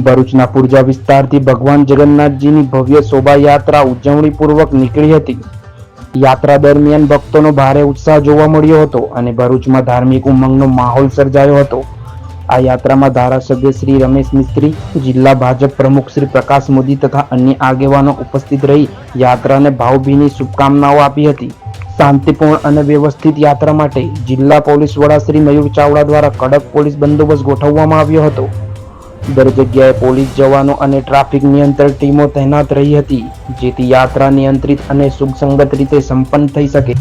ભરૂચના પુરજા વિસ્તારથી ભગવાન જગન્નાથજીની ભવ્ય શોભાયાત્રા ઉજવણીપૂર્વક નીકળી હતી. યાત્રા દરમિયાન ભક્તોનો ભારે ઉત્સાહ જોવા મળ્યો હતો અને ભરૂચમાં ધાર્મિક ઉમંગનો માહોલ સર્જાયો હતો. આ યાત્રામાં ધારાસભ્ય શ્રી રમેશ મિસ્ત્રી, જિલ્લા ભાજપ પ્રમુખ શ્રી પ્રકાશ મોદી તથા અન્ય આગેવાનો ઉપસ્થિત રહી યાત્રાને ભાવભીની શુભકામનાઓ આપી હતી. શાંતિપૂર્ણ અને વ્યવસ્થિત યાત્રા માટે જિલ્લા પોલીસ વડા શ્રી મયુર ચાવડા દ્વારા કડક પોલીસ બંદોબસ્ત ગોઠવવામાં આવ્યો હતો. દર જગ્યાએ પોલીસ જવાનો અને ટ્રાફિક નિયંત્રણ ટીમો તૈનાત રહી હતી, જેથી યાત્રા નિયંત્રિત અને સુસંગત રીતે સંપન્ન થઈ શકે.